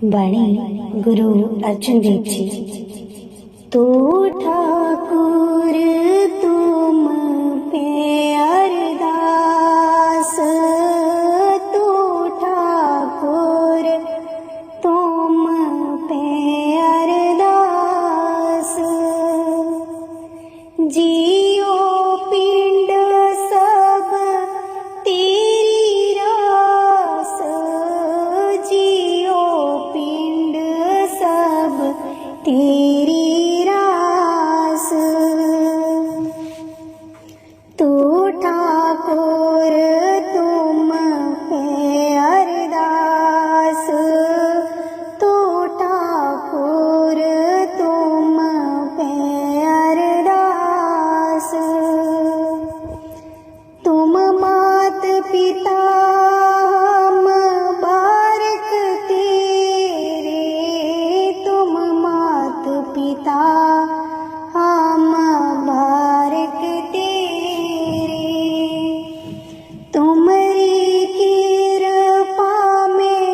बाणी गुरु अर्जुन देव जी। तो ठाकुर तुम पे अरदास, तो ठाकुर तुम पे अरदास। जियो पिंड सब तेरी रास, जियो पिंड सब तेरी रास। तो ठाकुर तुम पे अरदास, तो ठाकुर तुम पे अरदास। तुम मात पिता हम बारक तेरे, तुम मात पिता हम बारक तेरे। तुम्हारी कृपा में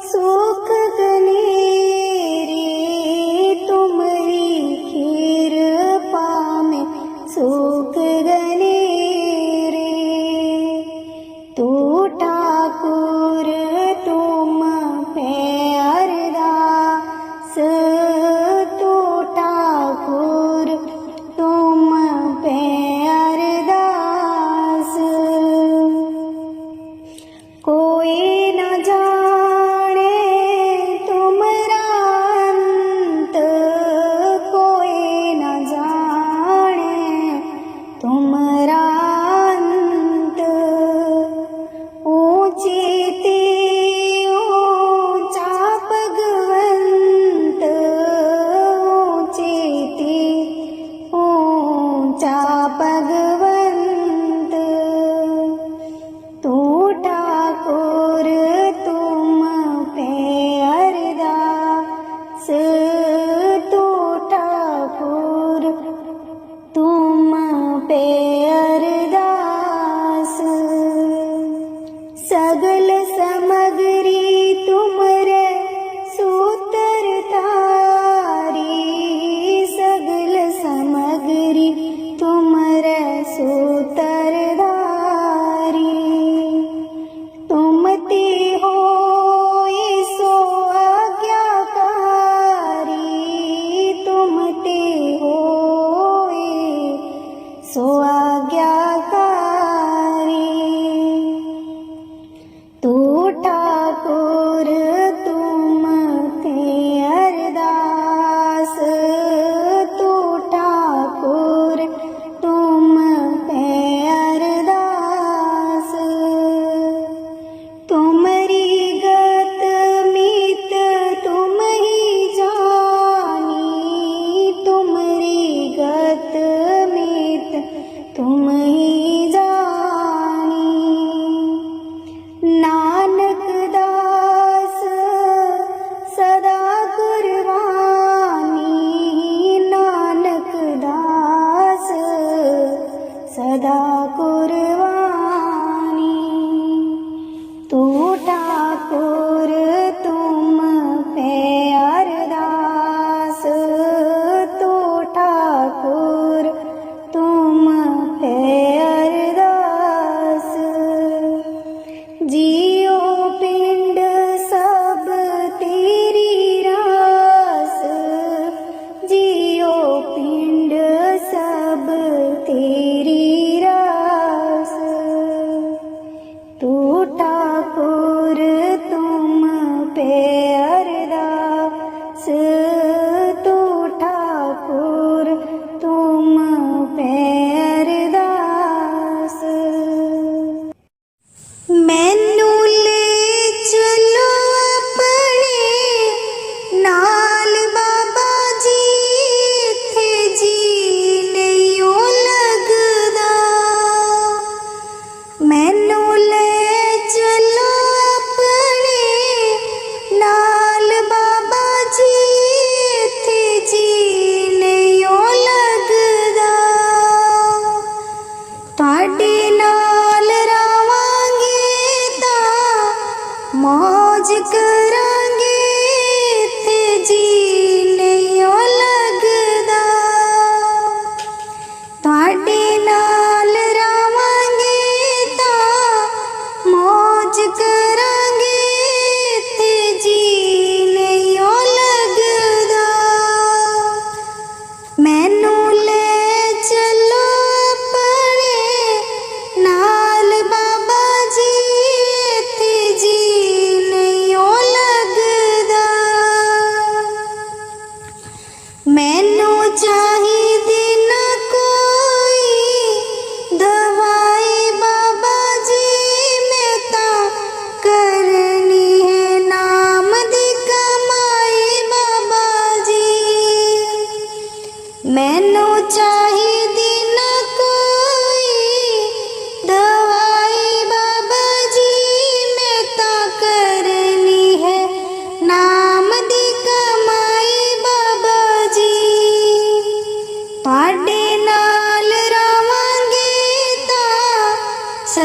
सुख गनेरे, तुम्हारी कृपा में सुख गनेरे। तो ठाकुर तुम पे अरदास, तो ठाकुर तुम पे अरदास। कोई न जाने तुमरा अंत, कोई न जाने तुमरा अंत। ऊंचे ते ऊंचा भगवंत, ऊंचे ते ऊंचा भगवंत। तो ठाकुर तुम पे अरदास, तो ठाकुर तुम पे अरदास। सगल समगरी तुमरे सूतर तारी, सगल समगरी तुमरे सूतर धारी। तुम ते हो सो आज्ञाकारी, तुम ते हो सो आज्ञाकारी। तो ठाकुर तुम पे अरदास, तो ठाकुर तुम पे अरदास। तुम्हारी गत मीत तुम ही जानी, तुम्हारी गत मीत तुम ही जानी। नानक दास सदा कुर्बानी, नानक दास सदा कुर्बानी। तो ठाकुर तुम पे अरदास, तो ठाकुर तुम पे अरदास। जियो पिंड सब तेरी रास, जियो पिंड सब तेरी रास। तो ठाकुर तुम पे अरदास, तो ठाकुर तुम पे अरदास। मैनू ले चलो अपने नाल बाबा जी, इत्थे जी नहीं ओ लगदा। मैनू ले चलो अपने नाल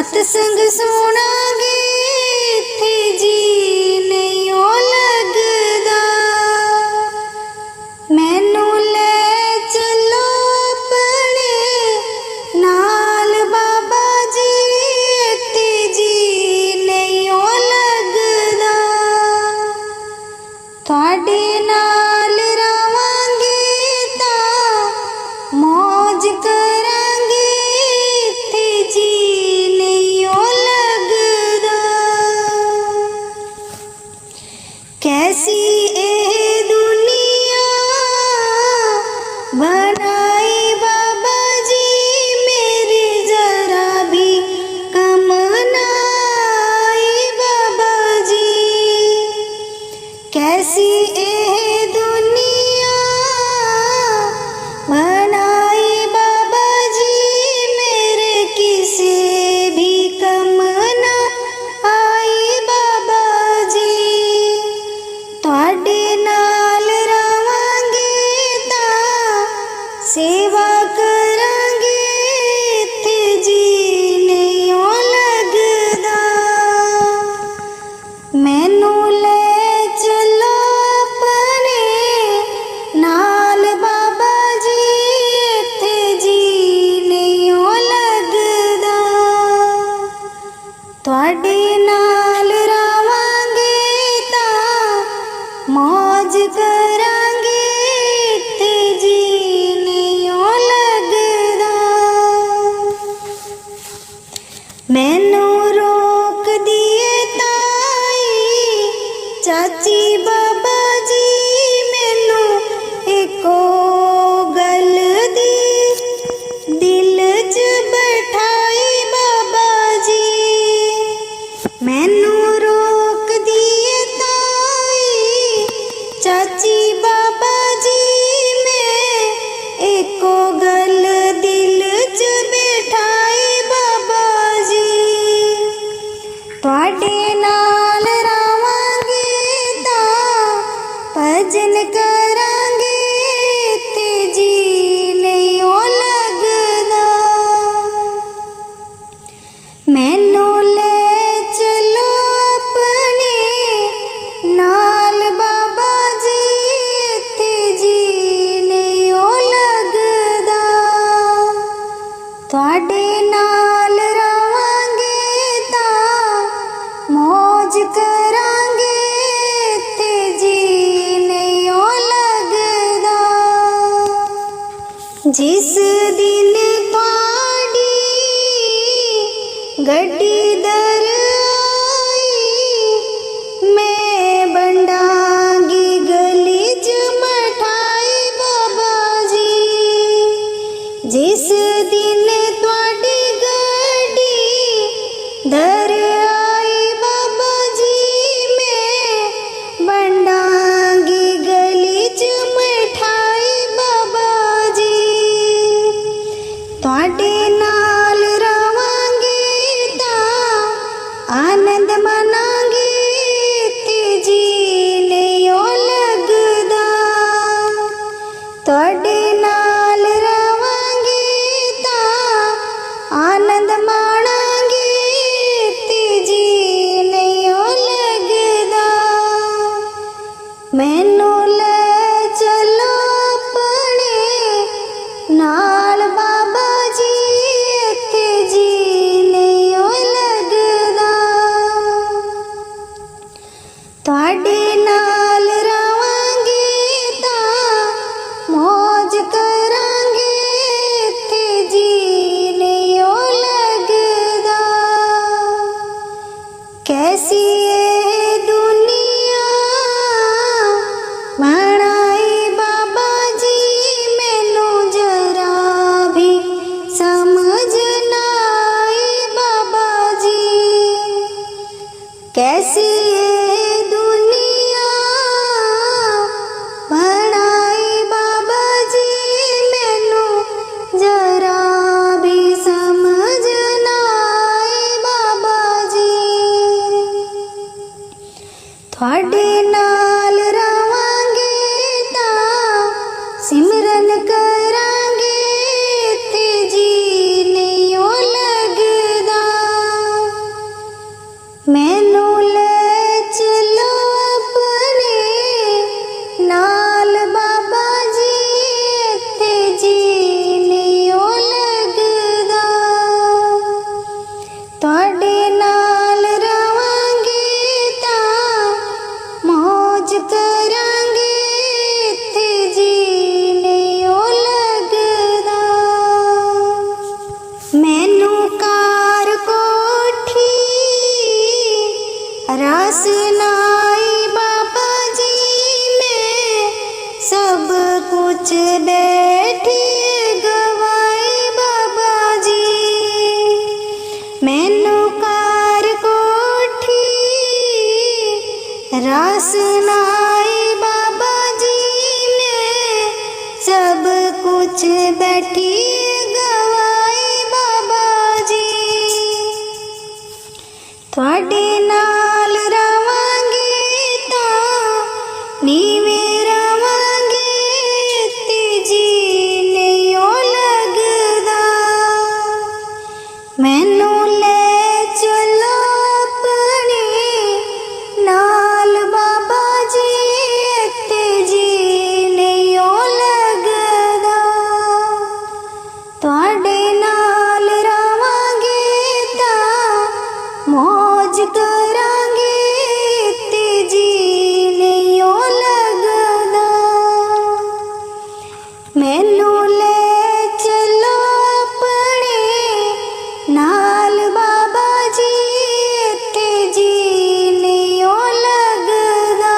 सतसंग सुनांगे इत्थे जी नहीं ओ लगदा। मैनू ले चलो अपने नाल बाबा जी इत्थे जी नहीं ओ लगदा। तुहाडे नाल रवांगे तां मौज करांगे इत्थे जी नहीं ओ लगदा। कैसी ए दुनिया बनाई बाबा जी मेरे जरा भी कम ना आई बाबा जी। कैसी ए दुनिया बनाई बाबा जी मेरे किसे भी कम ना आई बाबा जी। तुहाडे नाल रवांगे तां सेवा करांगे इत्थे जी नहीं ओ लगदा। मैनू ले चलो अपने नाल बाबा जी इत्थे जी नहीं ओ लगदा। तुहाडे नाल रवांगे तां मौज करांगे इत्थे जी नहीं ओ लगदा। मैनू रोक दिए ताई चाची बाबा जी मैनू एको गल दी दिल च बैठाई बाबा जी। मैनू रोक दिए ताई चाची बाबा जी मैं एको गल दिल च बैठाई बाबा जी। तुहाडे नाल रवांगे तां भजन करांगे इत्थे जी नहीं ओ लगदा। मैनू ले चलो अपने नाल बाबा जी इत्थे जी नहीं ओ लगदा। तुहाडे नाल रवांगे तां मौज करांगे इत्थे जी नहीं ओ लगदा। जिस दिन तुहाडी गड्डी दर आई मैं बंडांगी गली च मठाई बाबा जी। जिस दिन तुहाडी गड्डी दर आई बाबा जी मैं बंडांगी गली च मठाई बाबा जी। तुहाडे नाल रवांगे तां आनंद मनांगे इत्थे जी नहीं ओ लगदा। तुहाडे नाल रवांगे तां आनंद माणांगे इत्थे जी नहीं ओ लगदा। मैनू ले चलो अपने नाल बाबा जी इत्थे जी नहीं ओ लगदा। तुहाडे नाल रवांगे तां मौज करांगे इत्थे जी नहीं ओ लगदा। कैसी ए दुनिया बनाई बाबा जी मैनू जरा भी समझ ना आई बाबा जी। कैसी ए दुनिया करांगे इत्थे जी नहीं ओ लगदा। मैनू कार कोठी रस नाई बाबा जी, मैं सब कुछ बैठी गवाए बाबा जी। मैनू कार कोठी रस नाई बाबा जी, मैं सब कुछ बैठी गवाए बाबा जी। थोड़े नाल रवांगे तां नीवें रवांगे ते जी नहीं ओ लगदा। मैनू ले चलो अपने नाल बाबा जी ते जी नहीं ओ लगदा। तुहाडे नाल रवांगे तां मौज करांगे ते जी नहीं ओ लगदा। मैनू ले चलो अपने नाल बाबा जी ते जी नहीं ओ लगदा।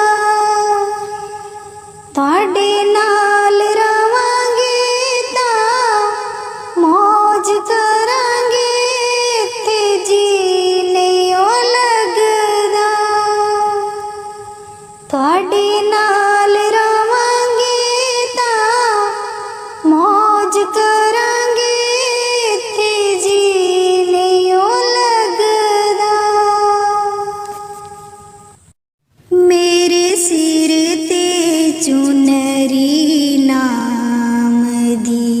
तुहाडे नाल रवांगे तां मौज करांगे ते जी नहीं ओ लगदा। तुहाडे नाल रवांगे तां मौज करांगे ते जी नहीं ओ लगदा। मेरे सिर ते चुनरी नाम दी,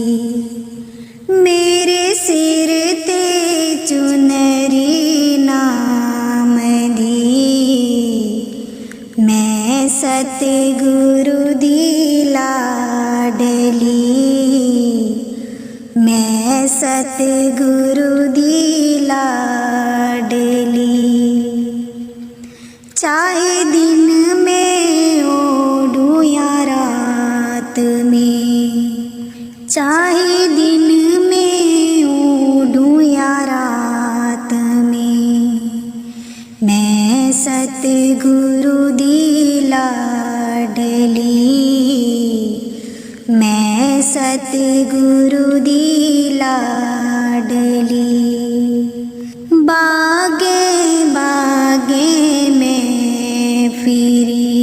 मेरे सिर ते चुनरी नाम दी। मैं सतगुरु दी लाडली, मैं सतगुरु दी लाडली। चाहे दिन में ओढूं या रात में, चाहे दिन में ओढूं या रात में, मैं सतगुरु दी लाडली, मैं सतगुरु दी लाडली। बागे बागे में फिरी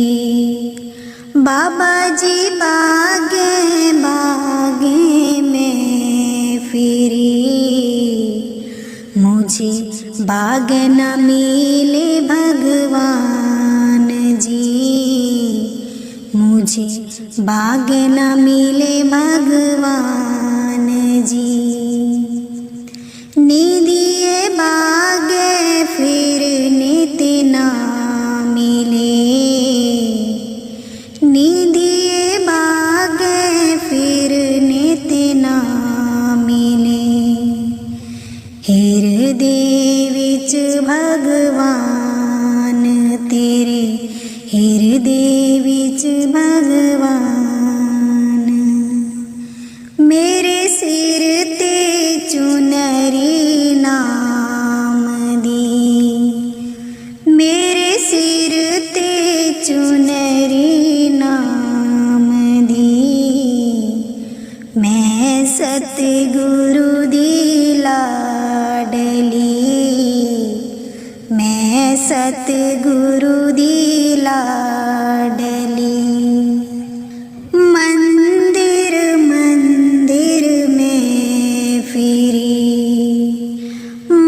बाबा जी, बागे बागे में फिरी। मुझे बाग न मिले भगवान जी, मुझे बाग न मिले भगवान जी। निदिए बागे फिर नित ना मिले, निदिए बागे फिर नित ना मिले। हृदय विच भगवान तेरे, हृदय विच भगवान। मेरे सिर ते चुनरी नाम दी, मेरे सिर ते चुनरी नाम दी। मैं सतगुरु दी लाडली, मैं सतगुरु दी लाडली। मंदिर मंदिर में फिरी,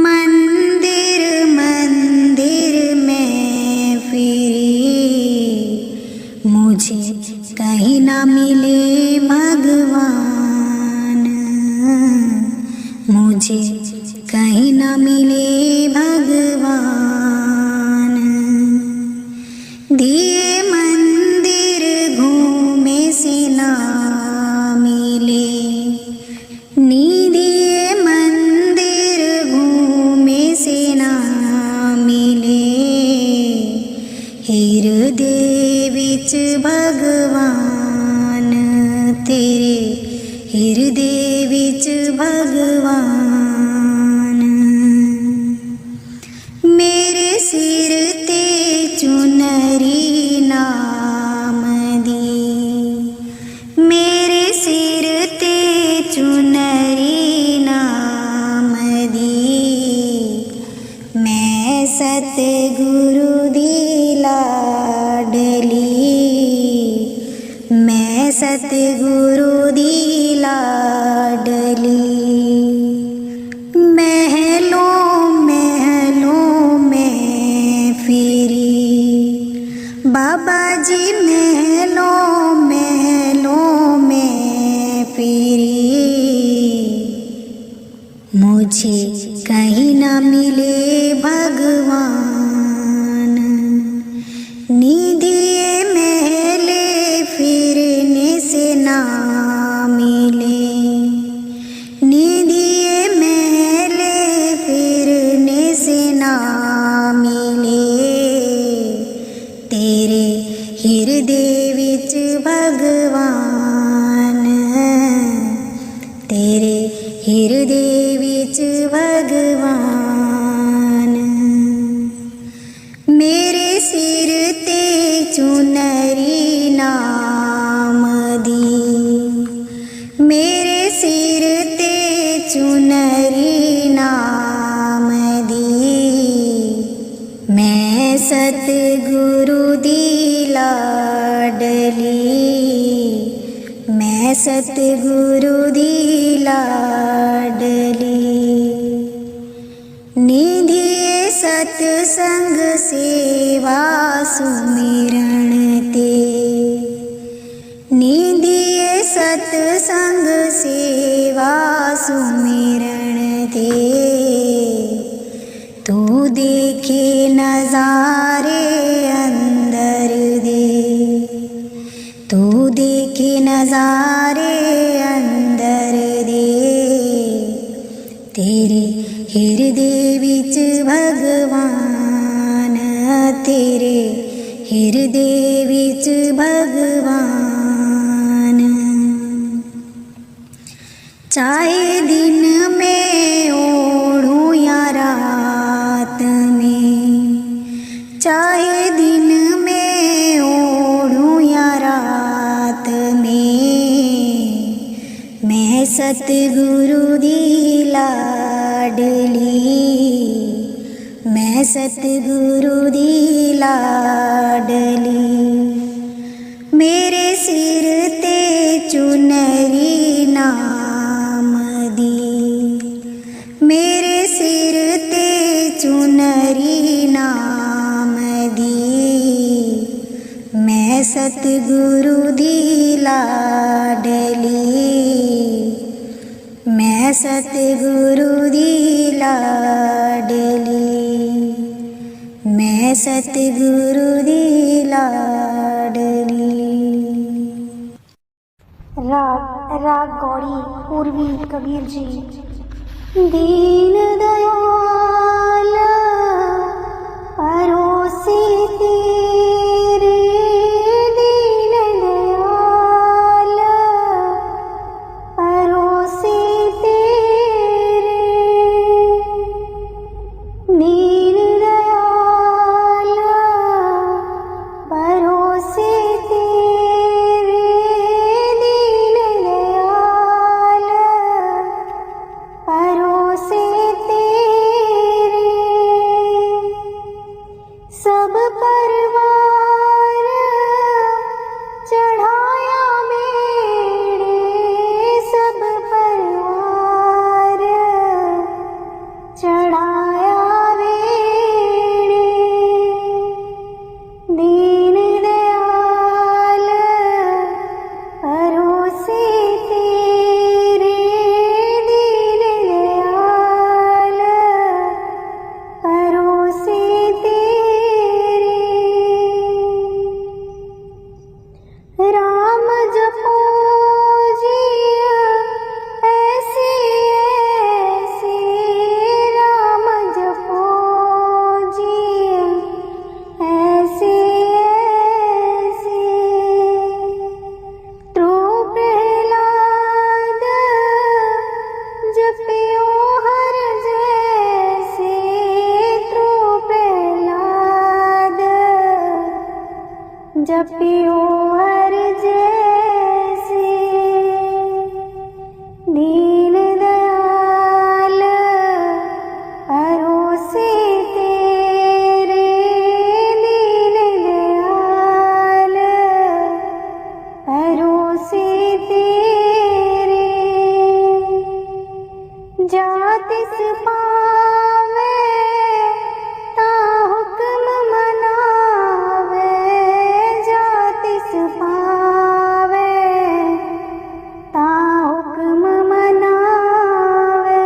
मंदिर मंदिर में फिरी। मुझे कहीं ना मिले भगवान, मुझे कहीं ना मिले भगवान। दिए मंदिर घूमे से ना मिले, निदिए मंदिर घूमे से ना मिले। हृदय विच भगवान, तेरे हृदय विच भगवान। मेरे सिर ते चुनरी नाम दी, मेरे सिर ते चुनरी नाम दी। मैं सतगुरु दी लाडली, मैं सतगुरु दी लाडली। महलों महलों में फिरी बाबा जी, महलों महलों में फिरी। मुझे कहीं न मिले भगवान, निधिए महले फिरने से ना मिले, निधिए महले फिरने से ना मिले। तेरे हृदय विच भगवान, तेरे हृदय विच भगवान। मेरे सिर ते चुनरी नाम दी, मेरे सिर ते चुनरी नाम दी। मैं सतगुरु दी लाडली, मैं सतगुरु दी लाडली। निधिए सतसंग सेवा सुमिरण ते, निधिए सतसंग सेवा सुमिरण ते। तू देखे नजारे अंदर दे, तू देखे नजारे अंदर दे। तेरे हृदय विच भगवान, तेरे हृदय विच भगवान। चाहे दिन में ओढ़ूं या रात में, चाहे दिन में ओढ़ूं या रात में। मैं सतगुरु दी लाडली, मैं सतगुरु दी लाडली। मेरे सिर ते चुनरी नाम दी, मेरे सिर ते चुनरी नाम दी। मैं सतगुरु दी लाडली, मैं सतगुरु दी लाडली, मैं सतगुरु दी लाडली। राग गौड़ी पूर्वी कबीर जी। दीन दयाल परोसे तेरे, दीन दयाल परोसे तेरे। दीन दयाल परोसे तेरे, दीन दयाल परोसे तेरे। सब परवार चढ़ाया मेरे, सब परवार चढ़ाया मेरे। दीन दयाल परोसे तेरे, दीन दयाल परोसे तेरे। राम जपो जिया ऐसे ऐसे, राम जपो जिया ऐसे ऐसे। हर जैसे दीन दयाल परोसे तेरे, दीन दयाल परोसे तेरे। जातिस पावे ता हुक्म मनावे, जातिस पावे ता हुक्म मनावे।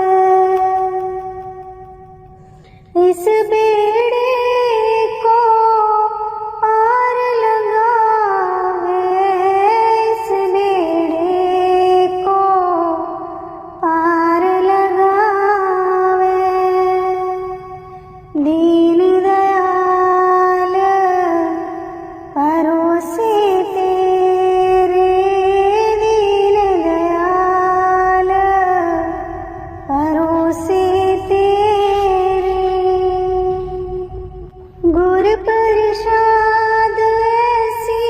इस बेड़े को पार लगावे, इस बेड़े को पार लगावे। दीन दयाल परोसे तेरे, दीन दयाल परोसे तेरे। गुर प्रसाद ऐसी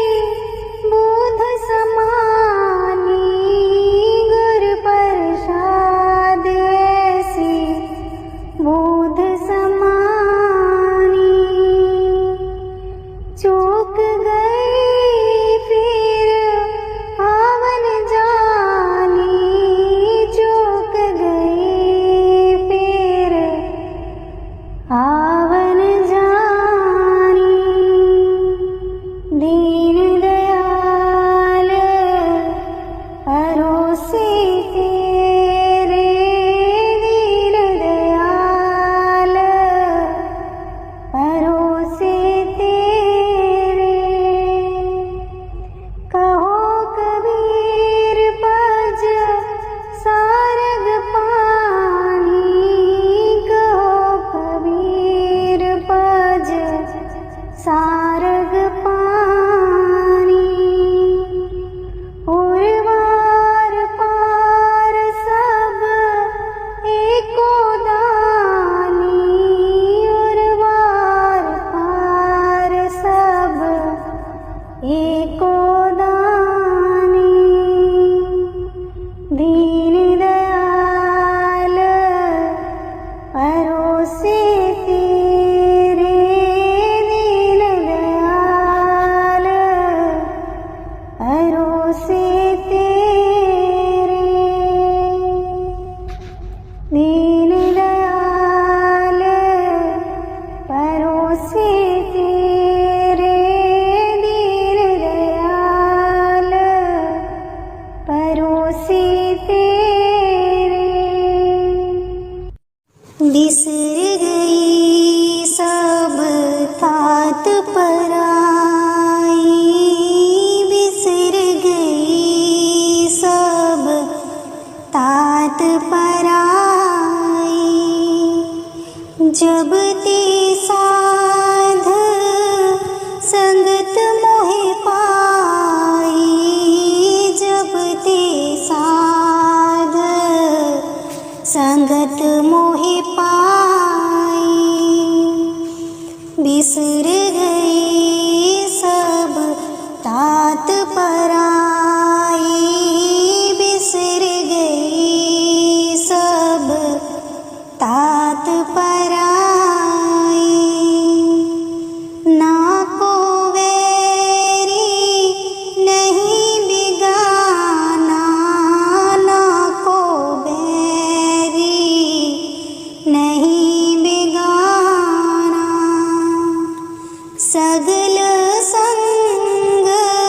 बोध समानी, गुर प्रसाद ऐसी बोध समानी। चूक गई फिर आवन जानी, चूक गई फिर आवन जानी। दीन दयाल परोसे तेरे, दीन दयाल परोसे तेरे। कहो कबीर पज सारग पानी, कहो कबीर पज सारग पानी। उर्वार पार सब एको दानी, उर्वार पार सब एको दानी। दीन दयाल परोसे तेरे, दीन दयाल परोसे तेरे। दीन दयाल परोसे तेरे, दीन दयाल परोसे तेरे। बिसर गई सब तात पराई, बिसर गई सब तात पराई। जब ते साध संगत मोहे पाई, जब ते साध संगत मोहे पाई। बिसर गई सब तात पराई, बिसर गई सब तात पराई। ना को वैरी नहीं बिगाना, ना को बैरी नहीं बिगाना। सगल संग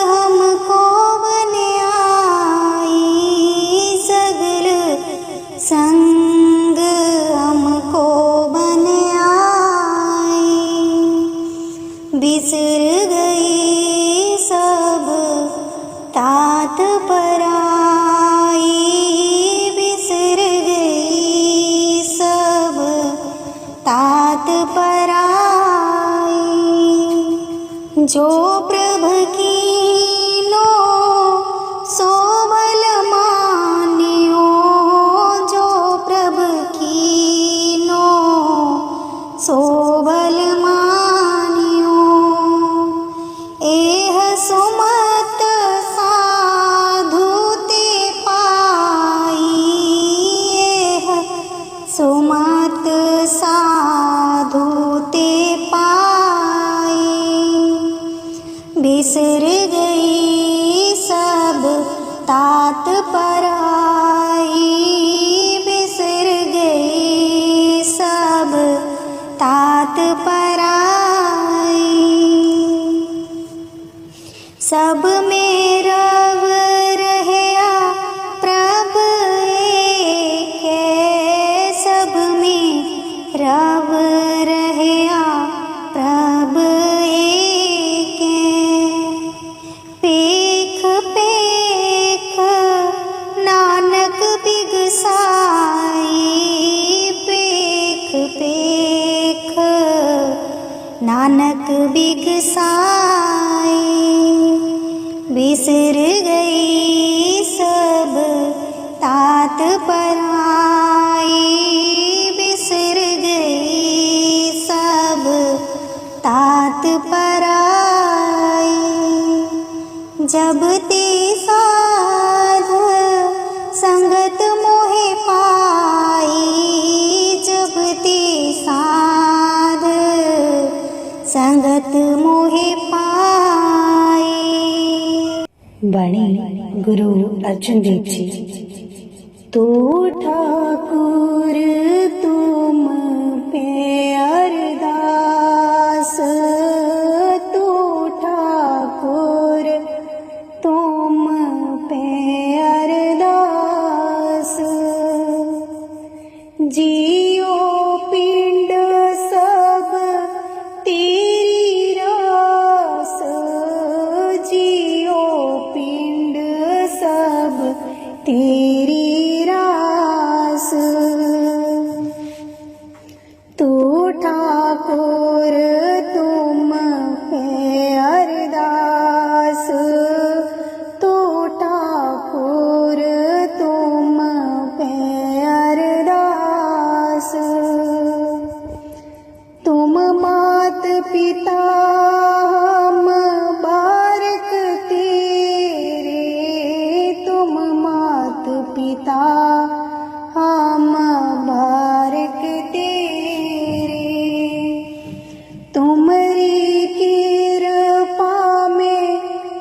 हमको बन आई, सगल संग हमको बन आई। बिसर गई सब तात पराई, बिसर गई सब तात पराई। जो प्रभ कीनो सो बल मान्यो, जो प्रभ कीनो सो बल मान्यो। एह सुमर सब में रव रहया प्रभ एक है, सब में रव रहया प्रभ एक है। पेख पेख नानक बिगसाई, पेख पेख नानक बिगसाई। बिसर गई सब तात पराई, बिसर गई सब तात पराई। जब ते साध संगत मोहे पाई, जब ते साध संगत मोहे पाई। बाणी गुरु अर्जुन देव जी। तो ठाकुर तुम पे अरदास, तो ठाकुर तुम पे अरदास। जियो पिंड सब तेरी रास, जियो पिंड सब तेरी रास। तो ठाकुर तुम पे अरदास, तो ठाकुर तुम पे अरदास। तुम मात पिता हम बारक तेरे, तुम मात पिता हम बारक तेरे। तुमरी कृपा में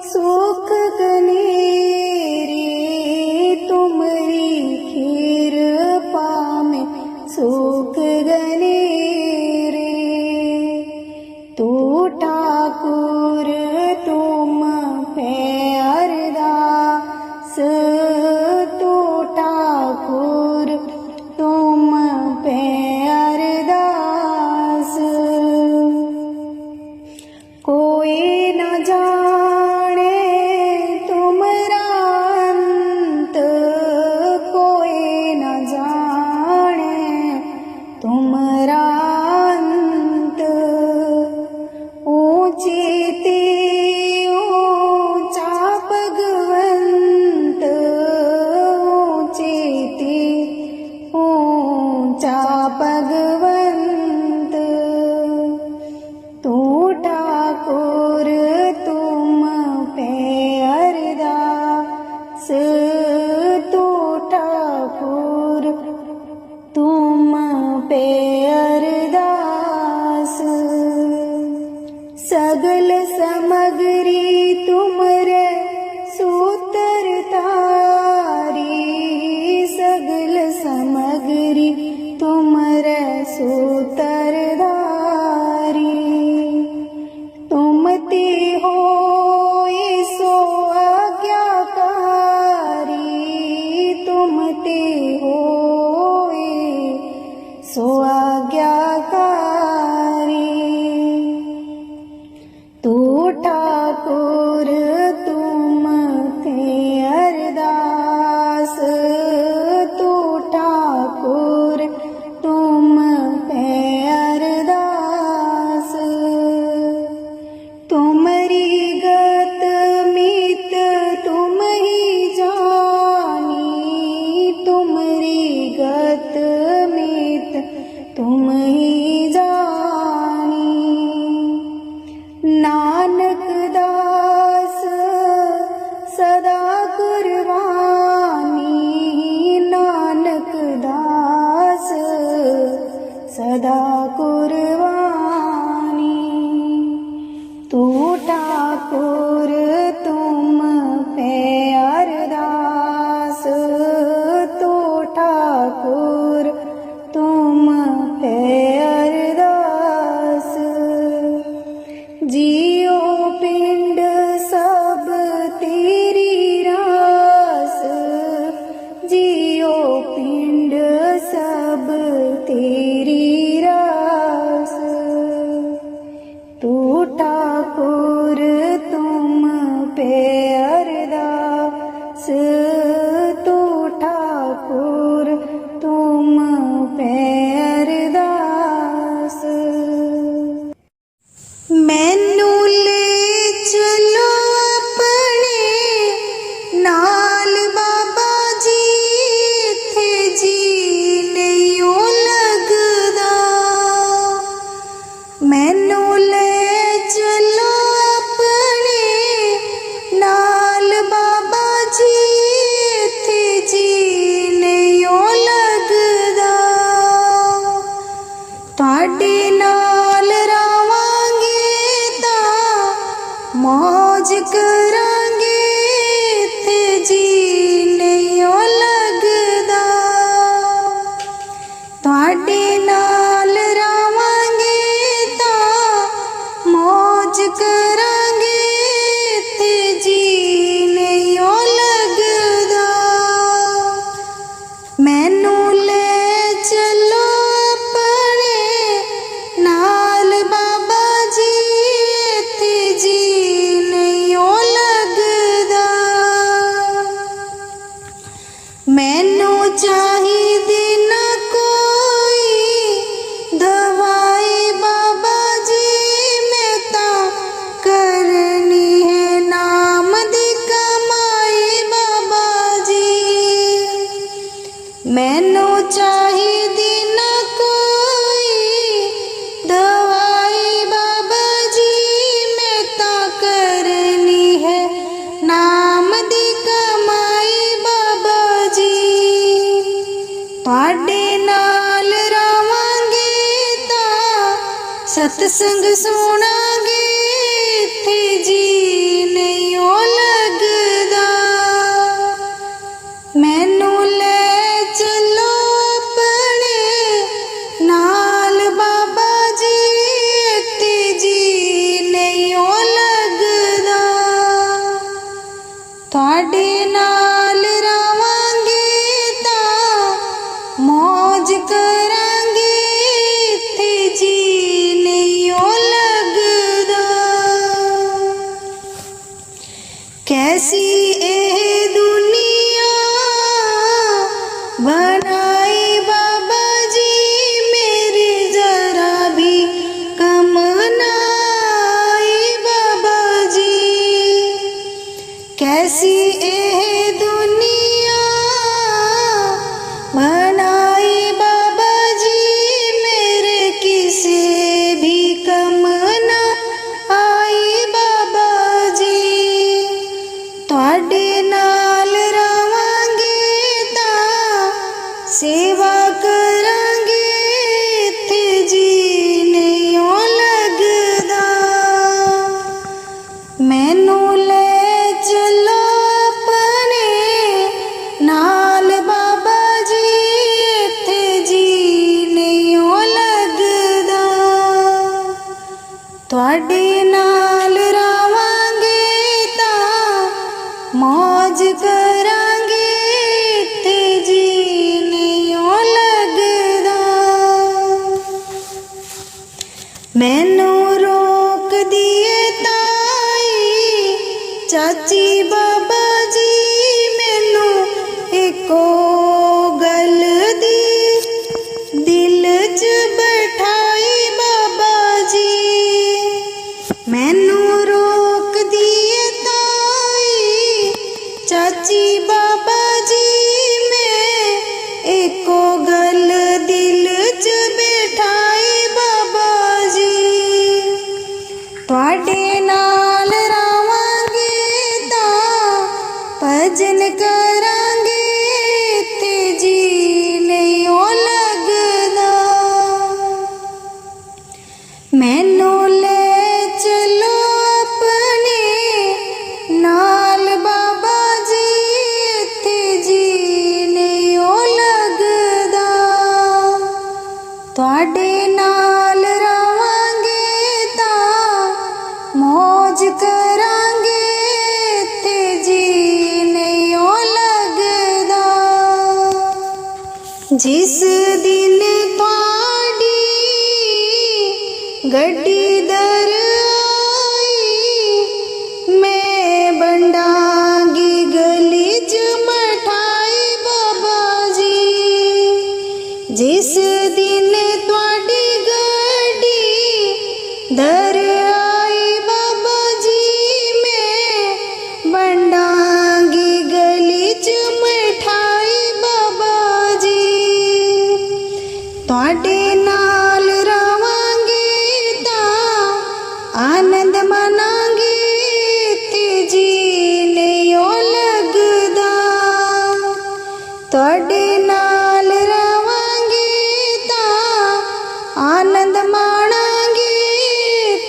सुख गनेरे, तुमरी कृपा में सुख गनेरे। तो ठाकुर तुम पे अरदास, तो ठाकुर तुम पे अरदास। कोई न जाने तुमरा अंत, कोई न जाने तुमरा अंत। ऊंचे ते ऊंचा भगवंत, ऊंचे ते ऊंचा भगवंत। तो ठाकुर तुम पे अरदास, तो ठाकुर तुम पे अरदास। सगल समगरी तुमरे सूतर तारी, सगल समगरी तुमरे सूतर धारी। तुम ते हो सो आज्ञाकारी, तुम ते हो सो आज्ञाकारी। तो ठाकुर तुम पे अरदास, तो ठाकुर तुम पे अरदास। तुमरी गत मीत तुम ही जानी, तुमरी गत मीत तुम ही जानी। नानक दास सदा कुर्बानी, नानक दास सदा कुर्बानी। तो ठाकुर तुम पे अरदास, तो ठाकुर तुम पे अरदास। जियो पिंड सब अरदास तू ठाकुर तुम पे अरदास। मैनू ले चलो अपने नाल बाबा जी, इत्थे जी नहीं लगदा। मैनू ले चलो अपने नाल बाबा जी, इत्थे जी नहीं लगदा। तुहाडे नाल रवांगे तां मौज करांगे, इत्थे जी नहीं लगदा। तुहाडे नाल रवांगे तां मौज करांगे, इत्थे जी नहीं लगदा। मैनू ले चलो अपने नाल बाबा जी, इत्थे जी नहीं लगदा। मैनू चाहिदी ना कोई दवाई बाबा जी, मैं तां करनी है नाम दी कमाई बाबा जी। मैनू चाहिदी ना कोई दवाई बाबा जी, मैं तां करनी है नाम दी कमाई बाबा जी। तुहाडे नाल रवांगे तां सतसंग सुनांगे, इत्थे जी नहीं लगदा। मैनू ले चलो अपने नाल बाबा जी, इत्थे जी नहीं लगदा। तुहाडे नाल रवांगे तां मौज करांगे, इत्थे जी नहीं लगदा। कैसी एह दुनिया बनाई बाबा जी, मेरे जरा भी कम ना आई बाबा जी। कैसी एह दुनिया बनाई बाबा जी, मेरे किसे भी कम ना आई बाबा जी। तुहाडे नाल रवांगे तां सेवा करांगे, इत्थे जी नहीं लगदा। मैनू ले चलो अपने नाल बाबा जी, इत्थे जी नहीं लगदा। तुहाडे नाल रवांगे तां मौज करांगे, इत्थे जी नहीं लगदा। मैनू रोक दिए ताई चाची बाबा जी, मैनू एको गल दी दिल च बैठाई बाबा जी। मैनू रोक दिए ताई चाची बाबा जी, मैं एको गल दिल च बैठाई बाबा जी। तुहाडे नाल रवांगे तां भजन करांगे, इत्थे जी नहीं लगदा। मैनू ले चलो अपने नाल बाबा जी, इत्थे जी नहीं लगदा। तुहाडे नाल रवांगे तां मौज करांगे, इत्थे जी नहीं लगदा। जिस दिन तुहाडी गड्डी दर आई, मैं बंडा ਤੁਹਾਡੇ ਨਾਲ ਰਵਾਂਗੇ ਤਾਂ ਆਨੰਦ ਮਾਣਾਂਗੇ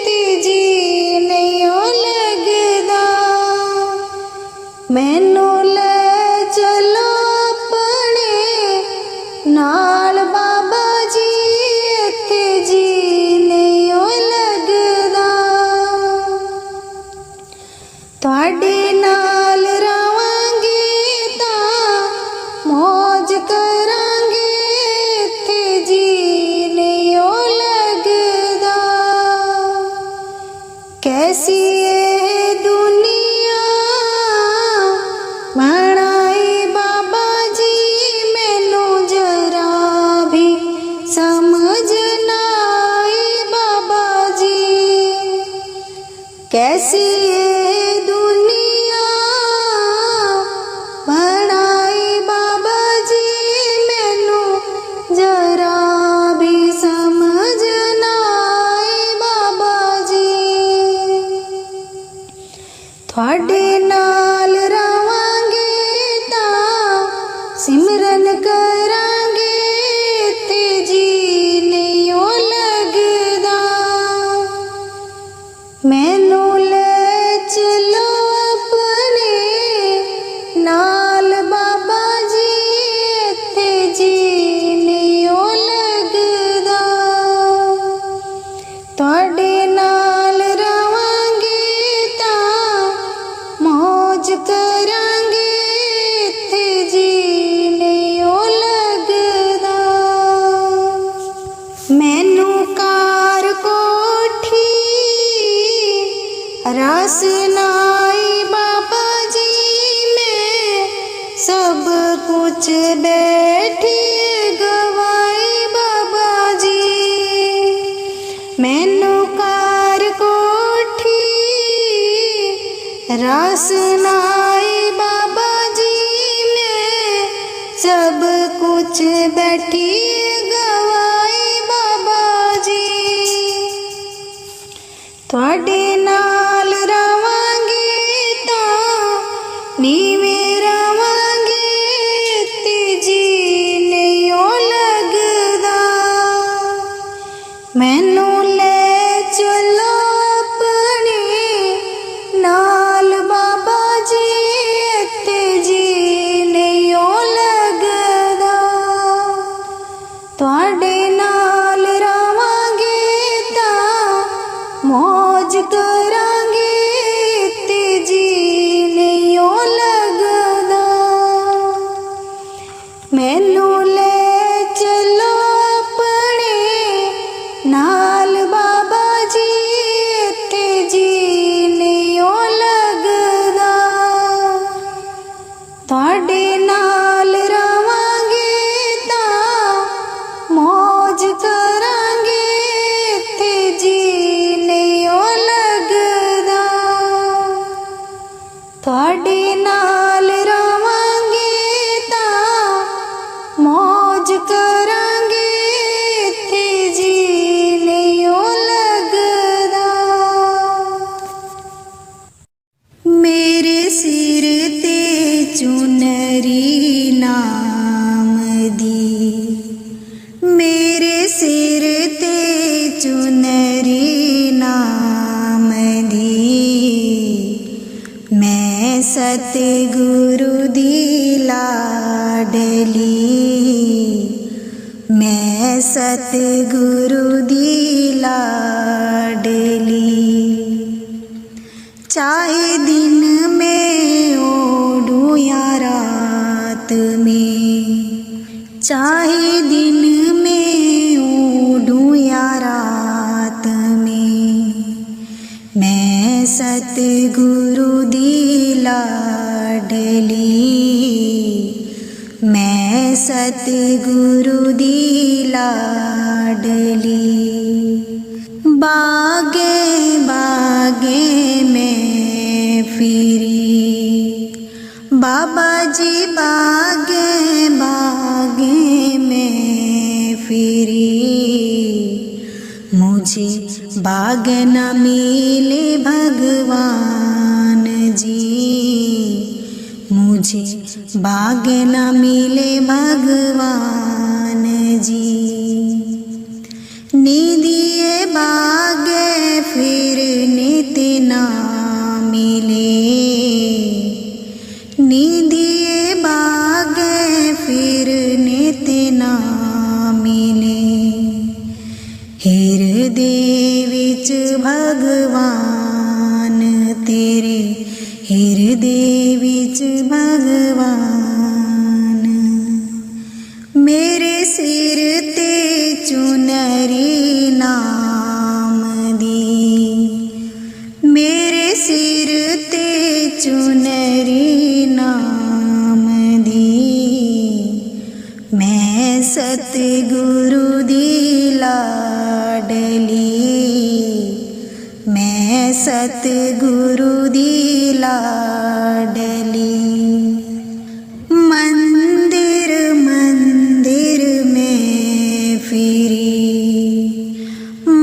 ਤੇ ਜੀ ਨਹੀਂ ਓ ਲੱਗਦਾ। ਮੈਨੂੰ ਲੈ ਚਲੋ ਆਪਣੇ ਨਾਲ ਬਾਬਾ ਜੀ, ਇੱਥੇ ਜੀ ਨਹੀਂ ਓ ਲੱਗਦਾ। ਤੁਹਾਡੇ ਨਾਲ ਰਵਾਂਗੇ ਤਾਂ ਮੌਜ ਕਰਾਂਗੇ, ਇੱਥੇ ਜੀ ਨਹੀਂ ਓ ਲੱਗਦਾ। ਕੈਸੀ ਇਹ ਦੁਨੀਆ ਬਣਾਈ ਬਾਬਾ ਜੀ, ਮੈਨੂੰ ਜਰਾ ਵੀ ਸਮਝ ਨਾ ਆਈ ਬਾਬਾ ਜੀ। ਕੈਸੀ ਇਹ ਦੁਨੀਆ ਬਣਾਈ ਬਾਬਾ ਜੀ, ਮੈਨੂੰ ਜਰਾ ਵੀ ਸਮਝ ਨਾ ਆਈ ਬਾਬਾ ਜੀ। ਤੁਹਾਡੇ ਨਾਲ ਰਵਾਂਗੇ ਤਾਂ ਸਿਮਰਨ ਕਰਾਂਗੇ, ਤੇ ਜੀ ਨਹੀਂ ਓ ਲੱਗਦਾ। ਮੈਨੂੰ ਲੈ ਚਲੋ ਆਪਣੇ ਨਾਲ ਬਾਬਾ ਜੀ, ਇੱਥੇ ਜੀ ਨਹੀਂ ਓ ਲੱਗਦਾ। ਤੁਹਾਡੇ ਨਾਲ ਰਵਾਂਗੇ ਤਾਂ ਮੌਜ ਕਰਾਂਗੇ, ਇੱਥੇ ਜੀ ਨਹੀਂ ਓ ਲੱਗਦਾ। ਮੈਨੂੰ ਕਾਰ ਕੋਠੀ ਰਸ ਨਾਈ ਬਾਬਾ ਜੀ, ਮੈਂ ਸਭ ਕੁਛ ਬੈਠੀ ਗਵਾਈ ਬਾਬਾ ਜੀ। ਮੈਨੂੰ ਕਾਰ ਕੋਠੀ ਰਸ ਨਾਈ ਬਾਬਾ ਜੀ, ਮੈਂ ਸਭ ਕੁਛ ਬੈਠੀ ਗਵਾਈ ਬਾਬਾ ਜੀ। ਤੁਹਾਡੇ ਨਾਲ ਰਵਾਂਗੇ ਤਾਂ ਨੀਵੇਂ ਰਵਾਂਗੇ, ਤੇ ਜੀ ਨਹੀਂ ਓ ਲੱਗਦਾ। ਮੈਨੂੰ ਲੈ ਚਲੋ ਆਪਣੇ ਨਾਲ ਬਾਬਾ ਜੀ, ਇੱਥੇ ਜੀ ਨਹੀਂ ਓ ਲੱਗਦਾ। ਤੁਹਾਡੇ ਨਾਲ ਰਵਾਂਗੇ ਤਾਂ ਮੌਜ ਕਰਾਂਗੇ, ਤੇ ਜੀ ਨਹੀਂ ਓ ਲੱਗਦਾ। ਮੈਨੂੰ ਲੈ ਚਲੋ ਆਪਣੇ ਨਾਲ ਬਾਬਾ ਜੀ, ਇੱਥੇ ਜੀ ਨਹੀਂ ਓ ਲੱਗਦਾ। ਤੁਹਾਡੇ ਨਾਲ ਰਵਾਂਗੇ ਤਾਂ ਮੌਜ ਕਰਾਂਗੇ, ਇੱਥੇ ਜੀ ਨਹੀਂ ਓ ਲੱਗਦਾ। ਤੁਹਾਡੇ ਨਾਲ ਰਵਾਂਗੇ ਤਾਂ ਮੌਜ ਕਰਾਂਗੇ, ਇੱਥੇ ਜੀ ਨਹੀਂ ਓ ਲੱਗਦਾ। ਮੇਰੇ ਸਿਰ ਤੇ ਚੁਨਰੀ ਨਾਮ ਦੀ, ਮੇਰੇ ਸਿਰ ਤੇ ਚੁਨਰੀ ਨਾਮ ਦੀ, ਮੈਂ ਸਤਿਗੁਰੂ ਦੀ ਲਾਡਲੀ, ਮੈਂ ਸਤਿਗੁਰੂ ਦੀ ਲਾਡਲੀ। चाहे दिन में ओढ़ूं या रात में, चाहे दिन में ओढ़ूं या रात में, मैं सतगुरु दी लाडली, मैं सतगुरु दी लाडली। बागे बागे में फिरी, बाबा जी बागे बागे में फिरी, मुझे बाग न मिले भगवान जी, मुझे भाग्य न मिले भगवान जी। निधिए भाग्य फिर नित ना मिले, निधिए भाग्य फिर नित ना मिले। हृदय विच भगवान तेरे, हृदय विच भगवान। मेरे सिर ते चुनरी नाम दी, मेरे सिर ते चुनरी नाम दी। मैं सतगुरु दी लाडली, मैं सतगुरु दी लाडली। मंदिर मंदिर में फिरी,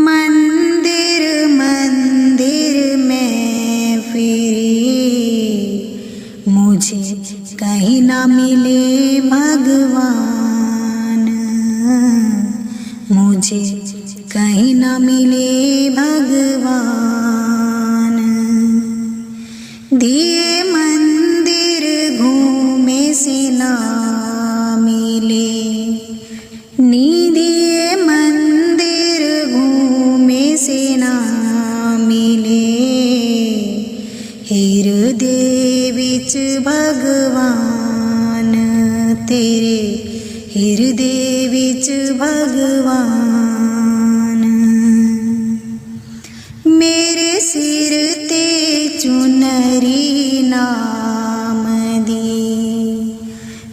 मंदिर मंदिर में फिरी। मुझे कहीं ना मिले भगवान, मुझे कहीं ना मिले भगवान। दिए मंदिर घूमे से ना मिले, निधिए मंदिर घूमे से ना मिले। हृदय विच भगवान तेरे, हृदय विच भगवान। मेरे सिर ते चुनरी नाम दी,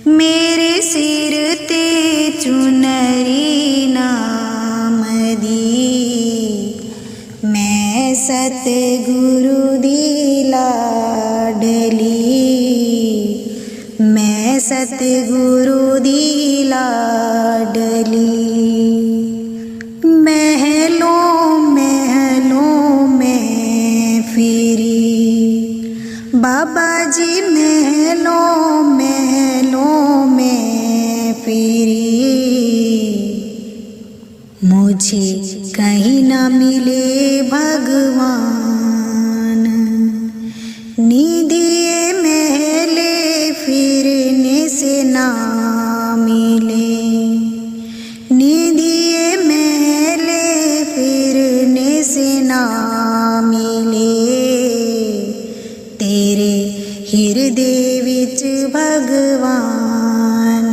मेरे सिर ते चुनरी नाम दी। मैं सतगुरु दी लाडली, मैं सतगुरु दी लाडली। महलों महलों में फिरी, बाबा जी महलों महलों में फिरी। मुझे कहीं न मिले भगवान, निधिए महले फिरने से ना मिले, निधिए महले फिरने से ना मिले। तेरे हृदय विच भगवान,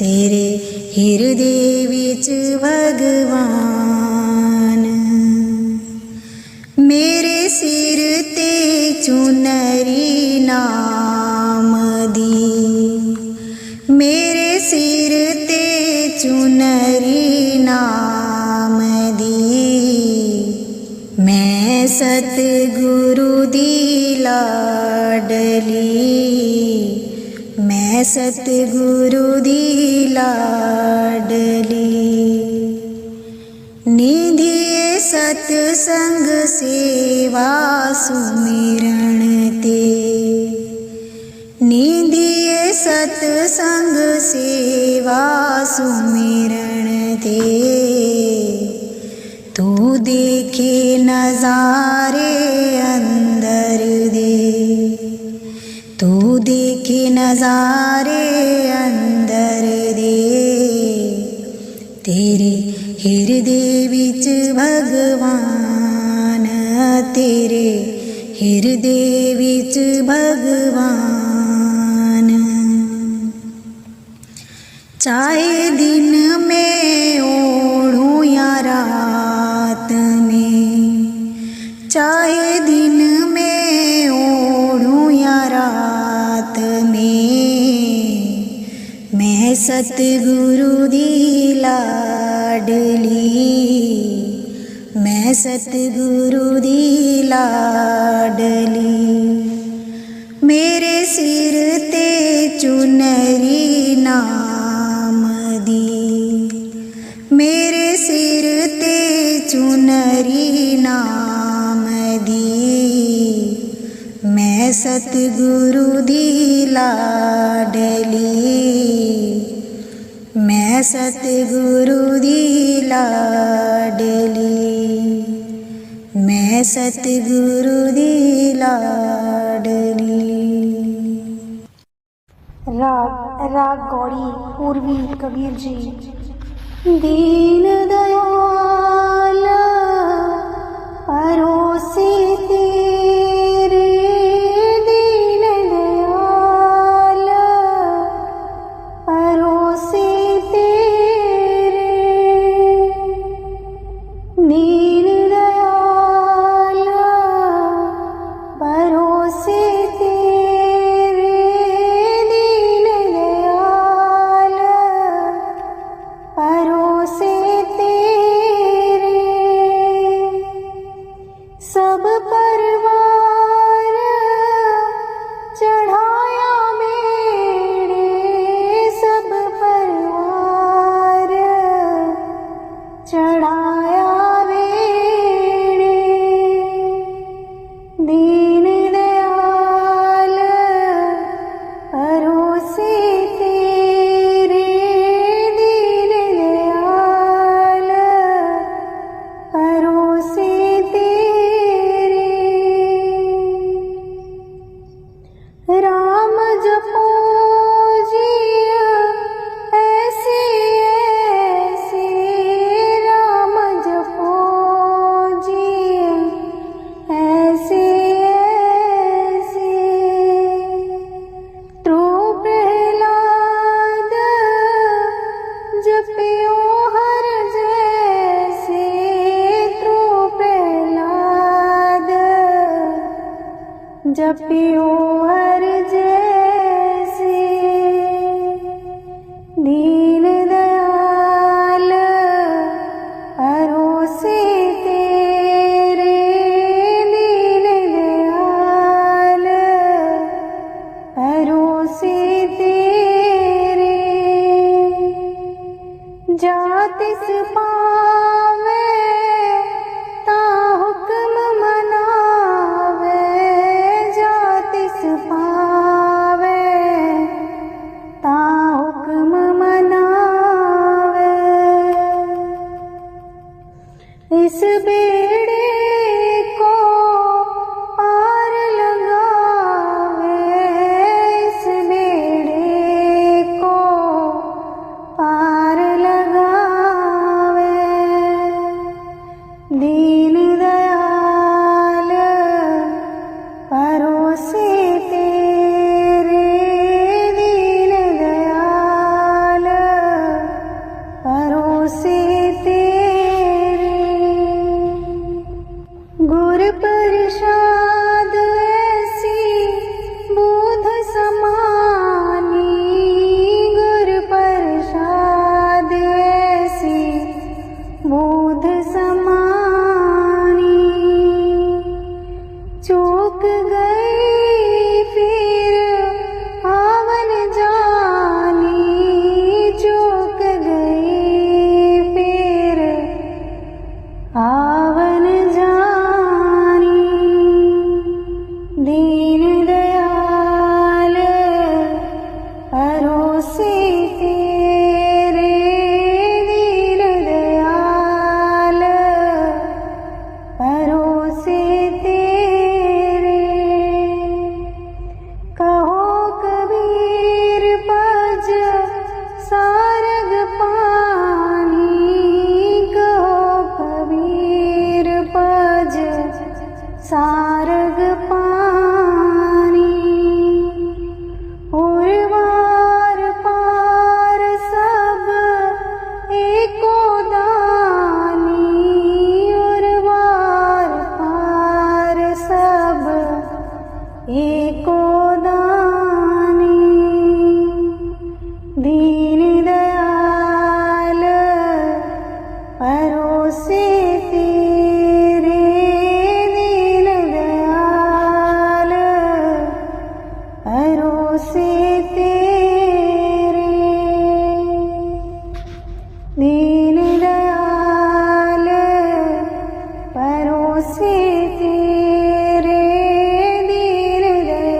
तेरे हृदय विच भगवान। मेरे सिर ते चुनरी नाम दी, मेरे सिर ते चुनरी नाम दी। मैं सतगुरु दी लाडली, मैं सतगुरु दी लाडली। निधिए सतसंग सेवा सुमिरण ते, निधिए सतसंग सेवा सुमिरण ते। तू देखे नजारे अंदर दे, तू देखे नजारे अंदर दे। तेरे हृदय विच भगवान, तेरे हृदय विच भगवान। चाहे दिन में ओढ़ूं या रात में, चाहे दिन में ओढ़ूं या रात में। मैं सतगुरु दी लाडली, मैं सतगुरु दी लाडली। मेरे सिर ते चुनरी नाम दी, मेरे सिर ते चुनरी नाम दी। मैं सतगुरु दी लाडली, मैं सतगुरु दी लाडली, मैं सतगुरु दी लाडली। राग गौड़ी पूर्वी कबीर जी। दीन दयाल परोसे तेरे, दीन दयाल परोसे तेरे, दीन दयाल परोसे तेरे, दीन दयाल परोसे तेरे। सब परवार चढ़ाया मेरे, सब परवार चढ़ाया मेरे, दीन दयाल परोसे तेरे, दीन दयाल परोसे तेरे। राम जपो जिय ऐसे ऐसे, राम जपो जिय ऐसे ऐसे, त्रो प्रहलाद जपियो हर जैसे, त्रो प्रहलाद जपियो हर जैसे, दीन दयाल परोसे तेरे, दीन दयाल परोसे तेरे। जातिस पावे ता हुक्म मनावे, जातिस पावे ता हुक्म मनावे, इस बेड़े को पार लगावे, इस बेड़े को पार लगावे, दीन दयाल परोसे तेरे, दीन दयाल परोसे तेरे। गुर प्रसाद ऐसी बोध समानी, गुर प्रसाद ऐसी बोध समानी, चूक गई फिर आवन जानी, चूक गई फिर आवन जानी, दीन दयाल परोसे तेरे, दीन दयाल परोसे तेरे। कहो कबीर पज सारग पानी, कहो कबीर पज सारग पानी, और वार पार सब एको दानी, और वार पार सब एको दानी, दीन दयाल परोसे तेरे, दीन दयाल परोसे तेरे, दीन दयाल परोसे तेरे, दीन दयाल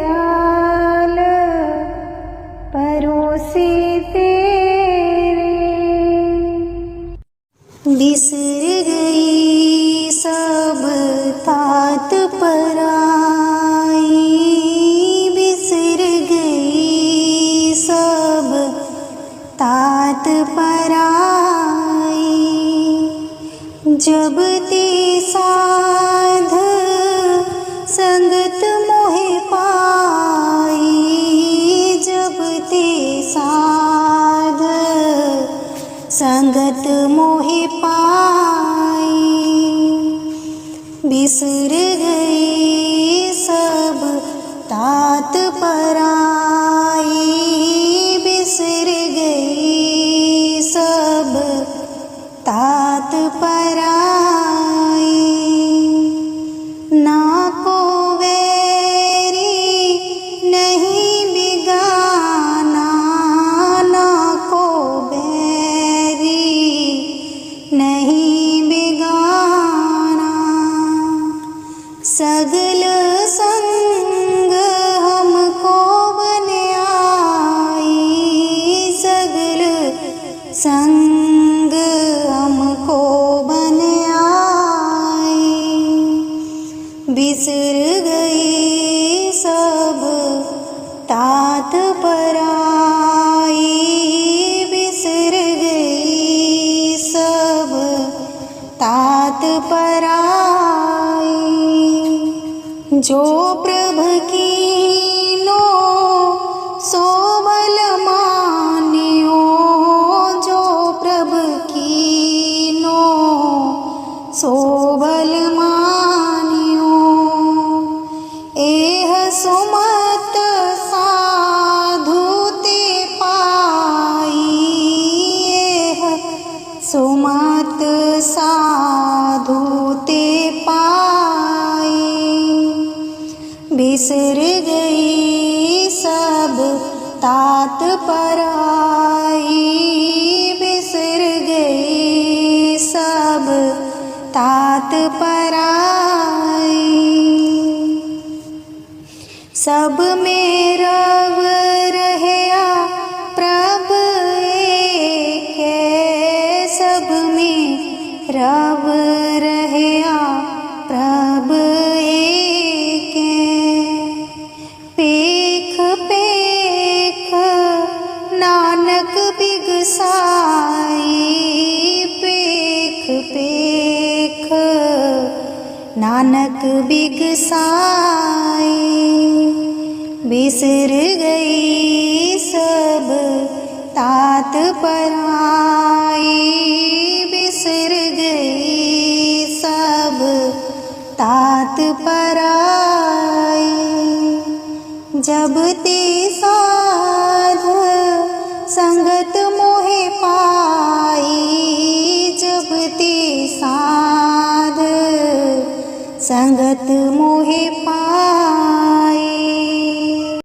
पराई बिसर गई सब तात पराई। ना को वैरी नहीं बिगाना, ना को बैरी नहीं बिगाना। सगल संग हमको बन आई, सगल संग हमको बन आई। बिसर गई सब तात पराई, बिसर गई सब तात पराई। जो प्रभ कीनो सो बल मान्यो, जो प्रभ कीनो सो बल मान्यो। एह सुमत साधु ते पाई, एह सुमत साधु ते पाई। बिसर गई सब तात पराई, बिसर गई सब तात पराई। सब में रव रहया प्रभ एक है, सब में रव रहया प्रभ एक है। पेख पेख नानक बिगसाई, पेख पेख नानक बिगसाई। बिसर गई सब तात पराई, बिसर गई सब तात पराई। जब ते साध संगत मोहे पाई, जब ते साध संगत मोहे पाई।